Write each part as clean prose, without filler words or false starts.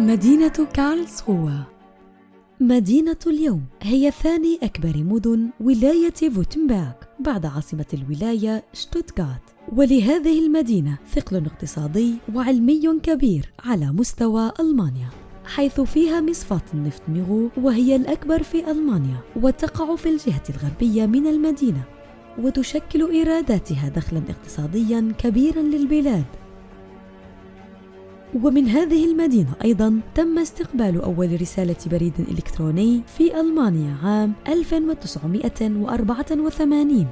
مدينة كارلسروه. مدينة اليوم هي ثاني أكبر مدن ولاية فوتنبرغ بعد عاصمة الولاية شتوتغارت، ولهذه المدينة ثقل اقتصادي وعلمي كبير على مستوى ألمانيا، حيث فيها مصفاة النفط ميغو وهي الأكبر في ألمانيا، وتقع في الجهة الغربية من المدينة، وتشكل إيراداتها دخلاً اقتصادياً كبيراً للبلاد. ومن هذه المدينة أيضاً تم استقبال أول رسالة بريد إلكتروني في ألمانيا عام 1984،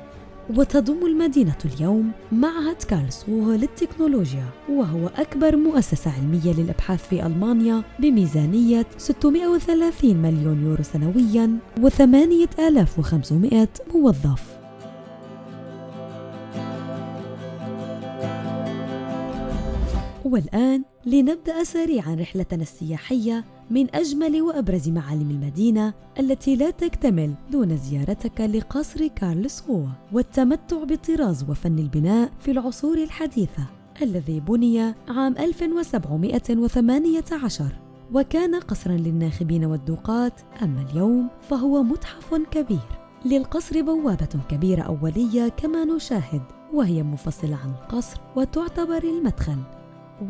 وتضم المدينة اليوم معهد كارلسروه للتكنولوجيا، وهو أكبر مؤسسة علمية للأبحاث في ألمانيا بميزانية 630 مليون يورو سنوياً و8500 موظف. والآن لنبدأ سريعاً رحلتنا السياحية من أجمل وأبرز معالم المدينة التي لا تكتمل دون زيارتك لقصر كارلسروه والتمتع بالطراز وفن البناء في العصور الحديثة، الذي بني عام 1718 وكان قصراً للناخبين والدوقات. أما اليوم فهو متحف كبير. للقصر بوابة كبيرة أولية كما نشاهد، وهي منفصلة عن القصر وتعتبر المدخل.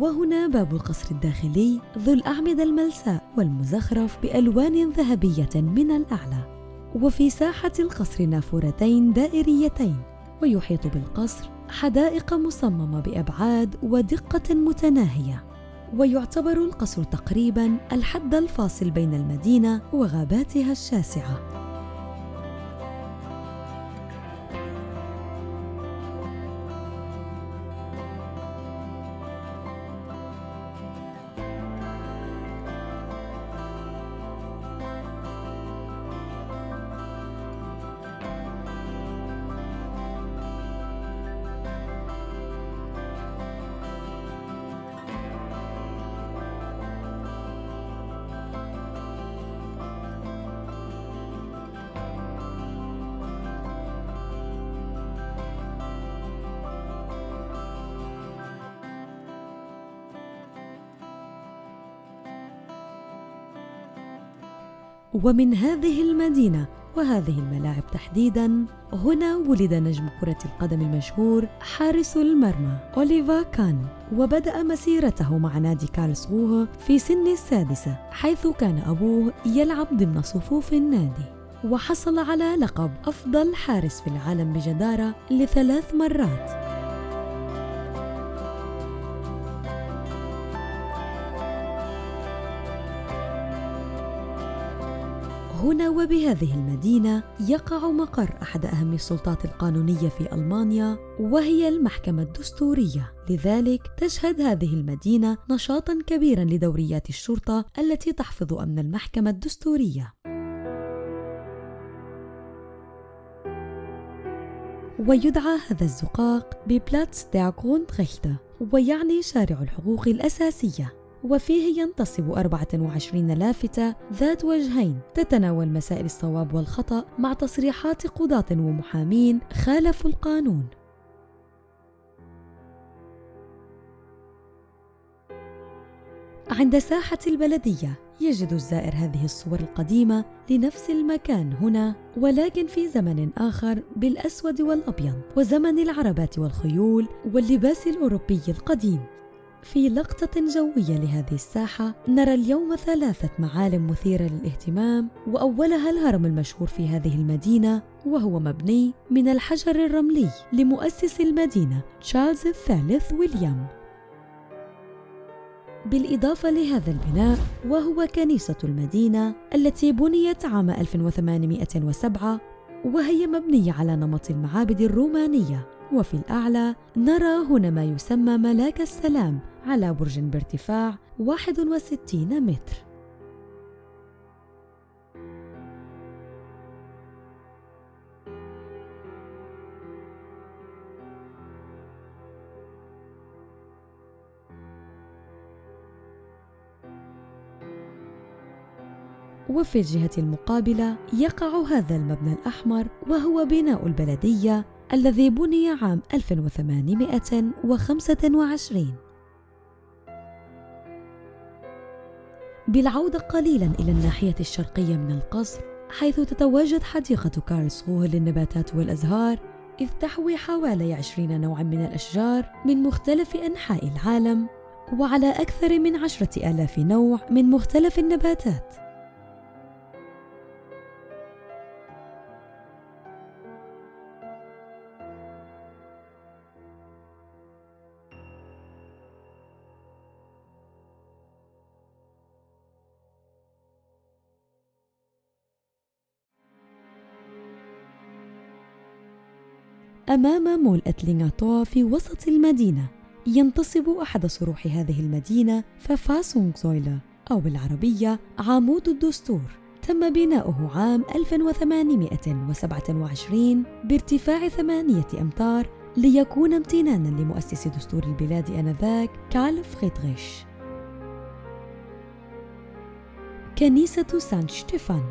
وهنا باب القصر الداخلي ذو الأعمدة الملساء والمزخرف بألوان ذهبية من الأعلى، وفي ساحة القصر نافورتين دائريتين، ويحيط بالقصر حدائق مصممة بأبعاد ودقة متناهية، ويعتبر القصر تقريباً الحد الفاصل بين المدينة وغاباتها الشاسعة. ومن هذه المدينة وهذه الملاعب تحديداً، هنا ولد نجم كرة القدم المشهور حارس المرمى أوليفر كان، وبدأ مسيرته مع نادي كارلسروه في سن السادسة، حيث كان أبوه يلعب ضمن صفوف النادي، وحصل على لقب أفضل حارس في العالم بجدارة ل3 مرات. هنا وبهذه المدينة يقع مقر أحد أهم السلطات القانونية في ألمانيا، وهي المحكمة الدستورية. لذلك تشهد هذه المدينة نشاطاً كبيراً لدوريات الشرطة التي تحفظ أمن المحكمة الدستورية. ويدعى هذا الزقاق ببلاتس دير جروندريchte، ويعني شارع الحقوق الأساسية، وفيه ينتصب 24 لافتة ذات وجهين تتناول مسائل الصواب والخطأ مع تصريحات قضاة ومحامين خالفوا القانون. عند ساحة البلدية يجد الزائر هذه الصور القديمة لنفس المكان هنا، ولكن في زمن آخر بالأسود والأبيض، وزمن العربات والخيول واللباس الأوروبي القديم. في لقطة جوية لهذه الساحة نرى اليوم 3 معالم مثيرة للاهتمام، وأولها الهرم المشهور في هذه المدينة، وهو مبني من الحجر الرملي لمؤسس المدينة تشارلز الثالث ويليام. بالإضافة لهذا البناء وهو كنيسة المدينة التي بنيت عام 1807، وهي مبنية على نمط المعابد الرومانية. وفي الأعلى نرى هنا ما يسمى ملاك السلام على برج بارتفاع 61 متر. وفي الجهة المقابلة يقع هذا المبنى الأحمر، وهو بناء البلدية الذي بني عام 1825. بالعودة قليلاً إلى الناحية الشرقية من القصر، حيث تتواجد حديقة كارلسروه للنباتات والأزهار، إذ تحوي حوالي 20 نوعاً من الأشجار من مختلف أنحاء العالم، وعلى أكثر من 10,000 نوع من مختلف النباتات. أمام مول أتلينغاتوا في وسط المدينة ينتصب أحد صروح هذه المدينة فافاسونغزويلا، أو بالعربية عمود الدستور. تم بناؤه عام 1827 بارتفاع 8 أمتار ليكون امتناناً لمؤسس دستور البلاد آنذاك كارل فريدريش. كنيسة سان شتيفان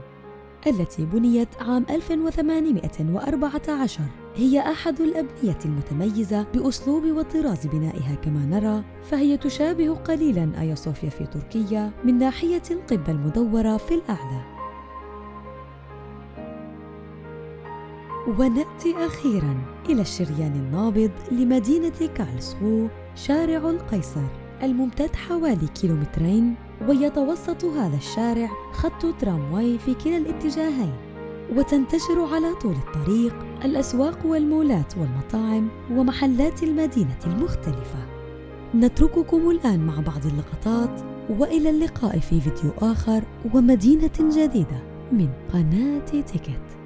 التي بنيت عام 1814 هي أحد الأبنية المتميزة بأسلوب وطراز بنائها كما نرى، فهي تشابه قليلاً آيا صوفيا في تركيا من ناحية القبة المدورة في الأعلى. ونأتي أخيراً إلى الشريان النابض لمدينة كارلسروه، شارع القيصر الممتد حوالي 2 كيلومترين، ويتوسط هذا الشارع خط ترامواي في كلا الاتجاهين، وتنتشر على طول الطريق الأسواق والمولات والمطاعم ومحلات المدينة المختلفة. نترككم الآن مع بعض اللقطات، وإلى اللقاء في فيديو آخر ومدينة جديدة من قناة تيكت.